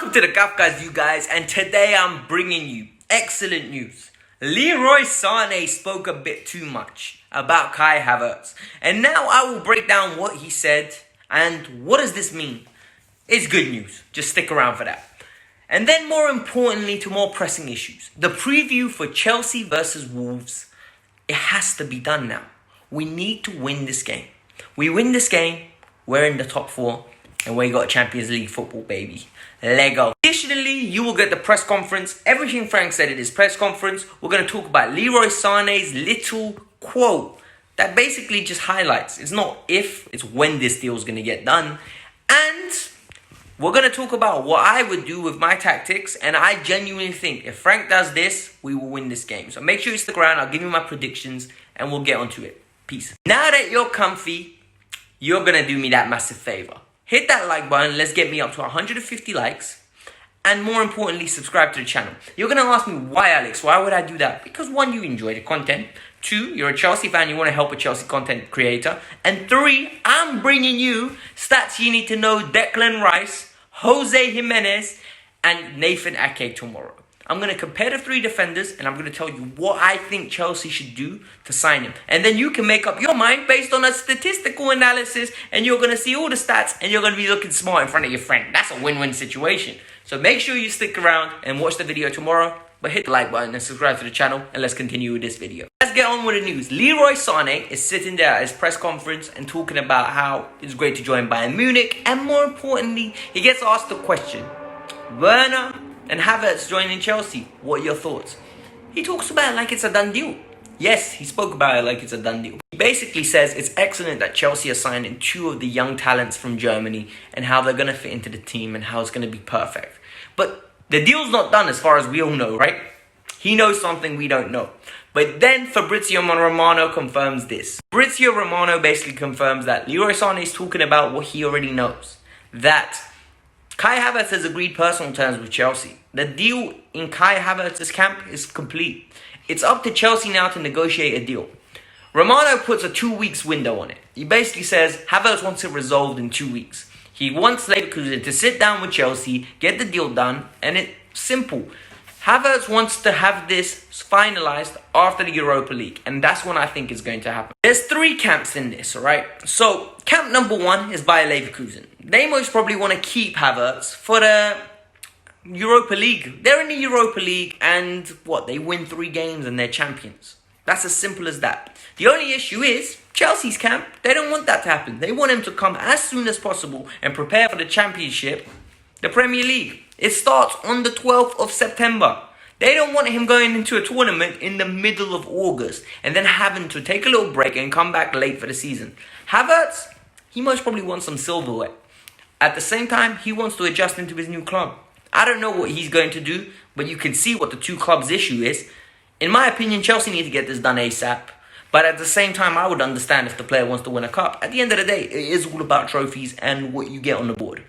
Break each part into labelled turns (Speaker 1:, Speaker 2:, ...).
Speaker 1: Welcome to the Gaff Guys, you guys, and today I'm bringing you excellent news. Leroy Sane spoke a bit too much about Kai Havertz, and now I will break down what he said and what does this mean. It's good news, just stick around for that. And then more importantly, to more pressing issues. The preview for Chelsea versus Wolves, it has to be done now. We need to win this game. We win this game, we're in the top 4, and we got Champions League football, baby. Lego. Additionally, you will get the press conference. Everything Frank said at his press conference. We're going to talk about Leroy Sane's little quote that basically just highlights. It's not if, it's when this deal is going to get done. And we're going to talk about what I would do with my tactics. And I genuinely think if Frank does this, we will win this game. So make sure you stick around. I'll give you my predictions and we'll get onto it. Peace. Now that you're comfy, you're going to do me that massive favor. Hit that like button. Let's get me up to 150 likes. And more importantly, subscribe to the channel. You're going to ask me, why, Alex? Why would I do that? Because 1, you enjoy the content. 2, you're a Chelsea fan. You want to help a Chelsea content creator. And 3, I'm bringing you stats you need to know. Declan Rice, Jose Jimenez, and Nathan Ake tomorrow. I'm going to compare the 3 defenders and I'm going to tell you what I think Chelsea should do to sign him. And then you can make up your mind based on a statistical analysis and you're going to see all the stats and you're going to be looking smart in front of your friend. That's a win-win situation. So make sure you stick around and watch the video tomorrow. But hit the like button and subscribe to the channel and let's continue with this video. Let's get on with the news. Leroy Sane is sitting there at his press conference and talking about how it's great to join Bayern Munich. And more importantly, he gets asked the question, Werner and Havertz joining Chelsea, what are your thoughts? He talks about it like it's a done deal. Yes, he spoke about it like it's a done deal. He basically says it's excellent that Chelsea are signing 2 of the young talents from Germany and how they're going to fit into the team and how it's going to be perfect. But the deal's not done as far as we all know, right? He knows something we don't know. But then Fabrizio Romano confirms this. Fabrizio Romano basically confirms that Leroy Sane is talking about what he already knows. That Kai Havertz has agreed personal terms with Chelsea. The deal in Kai Havertz's camp is complete. It's up to Chelsea now to negotiate a deal. Romano puts a 2 weeks window on it. He basically says Havertz wants it resolved in 2 weeks. He wants Leverkusen to sit down with Chelsea, get the deal done, and it's simple. Havertz wants to have this finalized after the Europa League, and that's what I think is going to happen. There's 3 camps in this, alright? So, camp number 1 is Bayer Leverkusen. They most probably want to keep Havertz for the Europa League. They're in the Europa League, and what? They win 3 games and they're champions. That's as simple as that. The only issue is, Chelsea's camp, they don't want that to happen. They want him to come as soon as possible and prepare for the Championship, the Premier League. It starts on the 12th of September. They don't want him going into a tournament in the middle of August and then having to take a little break and come back late for the season. Havertz, he most probably wants some silverware. At the same time, he wants to adjust into his new club. I don't know what he's going to do, but you can see what the 2 clubs' issue is. In my opinion, Chelsea need to get this done ASAP. But at the same time, I would understand if the player wants to win a cup. At the end of the day, it is all about trophies and what you get on the board.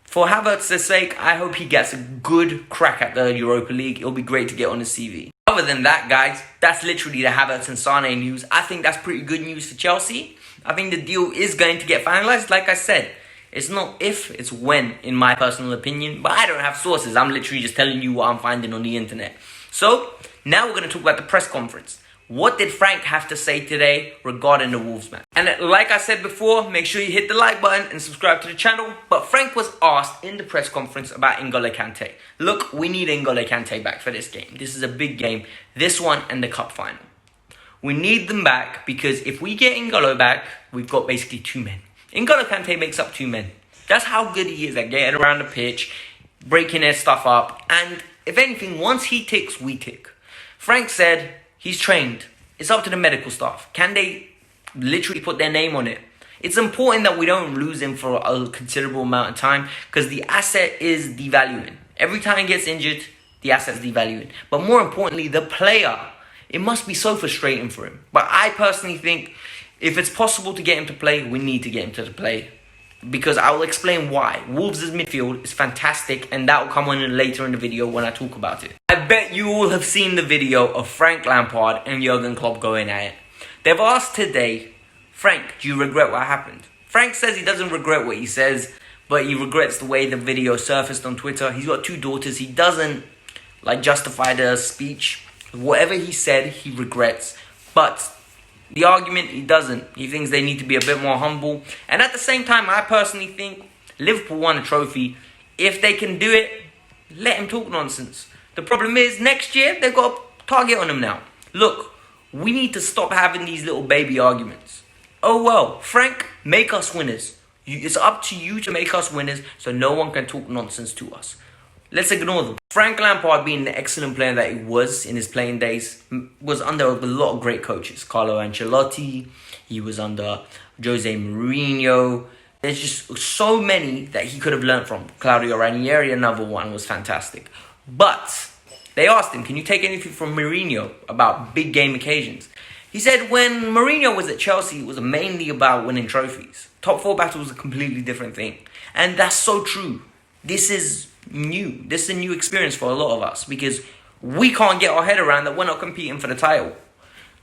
Speaker 1: For Havertz's sake, I hope he gets a good crack at the Europa League. It'll be great to get on his CV. Other than that, guys, that's literally the Havertz and Sane news. I think that's pretty good news for Chelsea. I think the deal is going to get finalized. Like I said, it's not if, it's when, in my personal opinion. But I don't have sources. I'm literally just telling you what I'm finding on the internet. So, now we're going to talk about the press conference. What did Frank have to say today regarding the Wolves match? And like I said before, make sure you hit the like button and subscribe to the channel. But Frank was asked in the press conference about N'Golo Kante. Look, we need N'Golo Kante back for this game. This is a big game. This one and the cup final. We need them back because if we get N'Golo back, we've got basically 2 men. N'Golo Kante makes up 2 men. That's how good he is at getting around the pitch, breaking their stuff up. And if anything, once he ticks, we tick. Frank said he's trained. It's up to the medical staff. Can they literally put their name on it? It's important that we don't lose him for a considerable amount of time because the asset is devaluing. Every time he gets injured, the asset's devaluing. But more importantly, the player, it must be so frustrating for him. But I personally think if it's possible to get him to play, we need to get him to play. Because I will explain why. Wolves' midfield is fantastic and that will come on later in the video when I talk about it. I bet you all have seen the video of Frank Lampard and Jurgen Klopp going at it. They've asked today, Frank, do you regret what happened? Frank says he doesn't regret what he says, but he regrets the way the video surfaced on Twitter. He's got 2 daughters. He doesn't justify the speech. Whatever he said, he regrets. But the argument, he doesn't. He thinks they need to be a bit more humble. And at the same time, I personally think Liverpool won a trophy. If they can do it, let him talk nonsense. The problem is, next year, they've got a target on him now. Look, we need to stop having these little baby arguments. Oh well, Frank, make us winners. It's up to you to make us winners so no one can talk nonsense to us. Let's ignore them. Frank Lampard, being the excellent player that he was in his playing days, was under a lot of great coaches. Carlo Ancelotti, he was under Jose Mourinho. There's just so many that he could have learned from. Claudio Ranieri, another one, was fantastic. But they asked him, can you take anything from Mourinho about big game occasions? He said when Mourinho was at Chelsea, it was mainly about winning trophies. Top 4 battle was a completely different thing. And that's so true. This is new. This is a new experience for a lot of us because we can't get our head around that we're not competing for the title.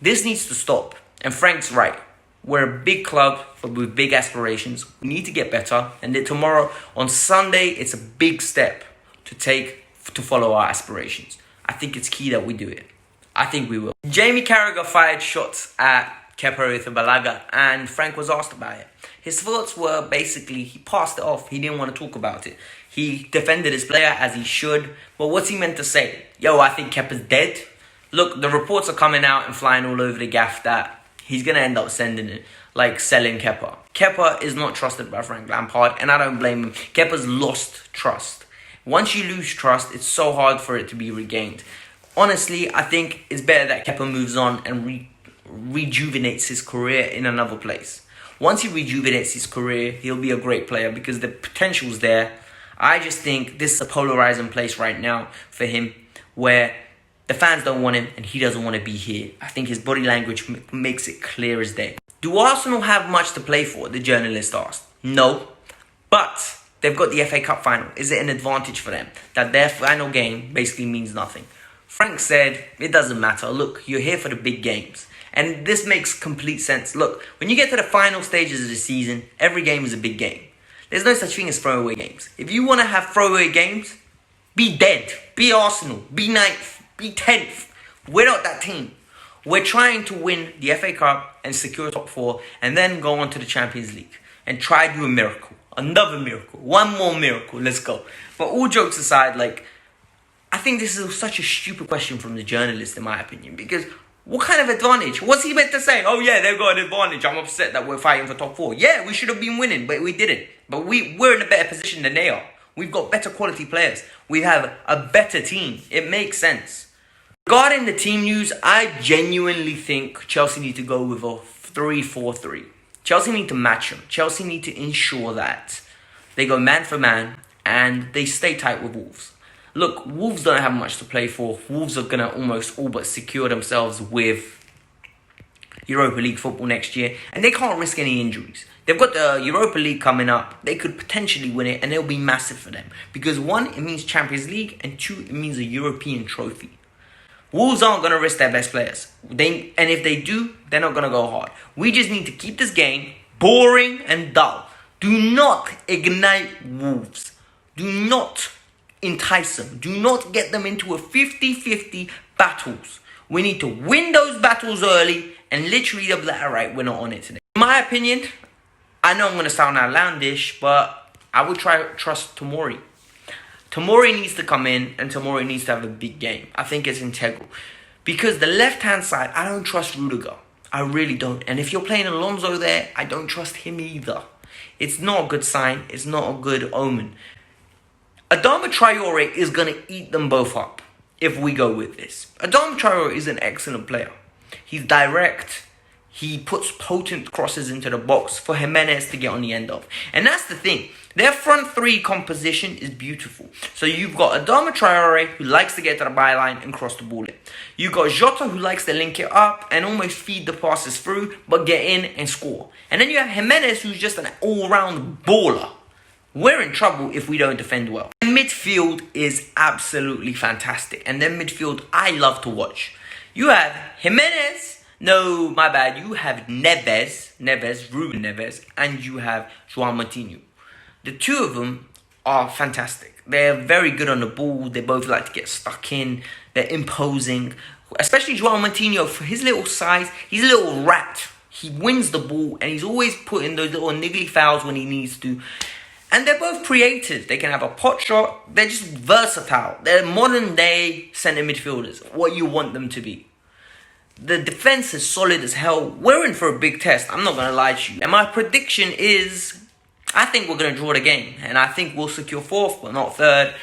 Speaker 1: This needs to stop. And Frank's right. We're a big club with big aspirations. We need to get better. And then tomorrow, on Sunday, it's a big step to take to follow our aspirations. I think it's key that we do it. I think we will. Jamie Carragher fired shots at Kepa Arrizabalaga, and Frank was asked about it. His thoughts were basically, he passed it off. He didn't want to talk about it. He defended his player as he should. But what's he meant to say? Yo, I think Kepa's dead. Look, the reports are coming out and flying all over the gaff that he's going to end up selling Kepa. Kepa is not trusted by Frank Lampard, and I don't blame him. Kepa's lost trust. Once you lose trust, it's so hard for it to be regained. Honestly, I think it's better that Kepa moves on and rejuvenates his career in another place. Once he rejuvenates his career, he'll be a great player because the potential's there. I just think this is a polarizing place right now for him where the fans don't want him and he doesn't want to be here. I think his body language makes it clear as day. Do Arsenal have much to play for? The journalist asked. No, but they've got the FA Cup final. Is it an advantage for them that their final game basically means nothing? Frank said, it doesn't matter. Look, you're here for the big games. And this makes complete sense. Look, when you get to the final stages of the season, every game is a big game. There's no such thing as throwaway games. If you want to have throwaway games, be dead. Be Arsenal. Be 9th. Be 10th. We're not that team. We're trying to win the FA Cup and secure top 4 and then go on to the Champions League and try to do a miracle. Another miracle. One more miracle. Let's go. But all jokes aside, I think this is such a stupid question from the journalist, in my opinion, because what kind of advantage? What's he meant to say? Oh yeah, they've got an advantage. I'm upset that we're fighting for top 4. Yeah, we should have been winning, but we didn't. But we're in a better position than they are. We've got better quality players. We have a better team. It makes sense. Regarding the team news, I genuinely think Chelsea need to go with a 3-4-3. Chelsea need to match them. Chelsea need to ensure that they go man for man and they stay tight with Wolves. Look, Wolves don't have much to play for. Wolves are going to almost all but secure themselves with Europa League football next year. And they can't risk any injuries. They've got the Europa League coming up. They could potentially win it and it'll be massive for them. Because 1, it means Champions League. And 2, it means a European trophy. Wolves aren't going to risk their best players. And if they do, they're not going to go hard. We just need to keep this game boring and dull. Do not ignite Wolves. Do not entice them. Do not get them into a 50-50 battles. We need to win those battles early and literally they'll be like, alright, we're not on it today. In my opinion, I know I'm going to sound outlandish, but I would trust Tomori. Tomori needs to come in and Tomori needs to have a big game. I think it's integral. Because the left-hand side, I don't trust Rudiger. I really don't. And if you're playing Alonso there, I don't trust him either. It's not a good sign. It's not a good omen. Adama Traore is going to eat them both up if we go with this. Adama Traore is an excellent player. He's direct. He puts potent crosses into the box for Jimenez to get on the end of. And that's the thing. Their front 3 composition is beautiful. So you've got Adama Traore, who likes to get to the byline and cross the ball in. You've got Jota, who likes to link it up and almost feed the passes through, but get in and score. And then you have Jimenez, who's just an all-round baller. We're in trouble if we don't defend well. The midfield is absolutely fantastic. And then midfield, I love to watch. You have Jimenez. No, my bad. You have Ruben Neves, and you have João Moutinho. The two of them are fantastic. They're very good on the ball. They both like to get stuck in. They're imposing. Especially João Moutinho, for his little size, he's a little rat. He wins the ball and he's always putting those little niggly fouls when he needs to. And they're both creators. They can have a pot shot. They're just versatile. They're modern day centre midfielders, what you want them to be. The defence is solid as hell. We're in for a big test. I'm not going to lie to you. And my prediction is, I think we're going to draw the game. And I think we'll secure fourth, but not third.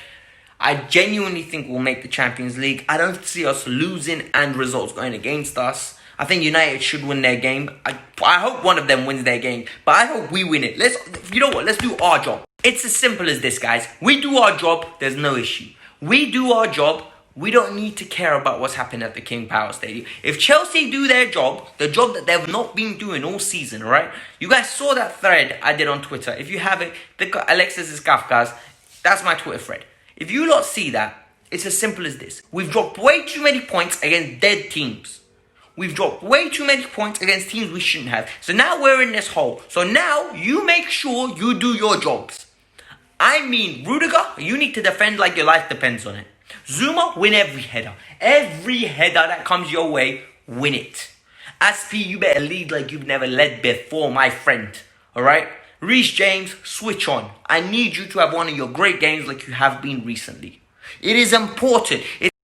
Speaker 1: I genuinely think we'll make the Champions League. I don't see us losing and results going against us. I think United should win their game. I hope one of them wins their game. But I hope we win it. You know what? Let's do our job. It's as simple as this, guys. We do our job. There's no issue. We do our job. We don't need to care about what's happening at the King Power Stadium. If Chelsea do their job, the job that they've not been doing all season, right? You guys saw that thread I did on Twitter. If you have it, Alexis Kafka's, that's my Twitter thread. If you lot see that, it's as simple as this. We've dropped way too many points against dead teams. We've dropped way too many points against teams we shouldn't have. So now we're in this hole. So now you make sure you do your jobs. I mean, Rudiger, you need to defend like your life depends on it. Zuma, win every header. Every header that comes your way, win it. Aspi, you better lead like you've never led before, my friend. Alright? Reece James, switch on. I need you to have one of your great games like you have been recently. It is important.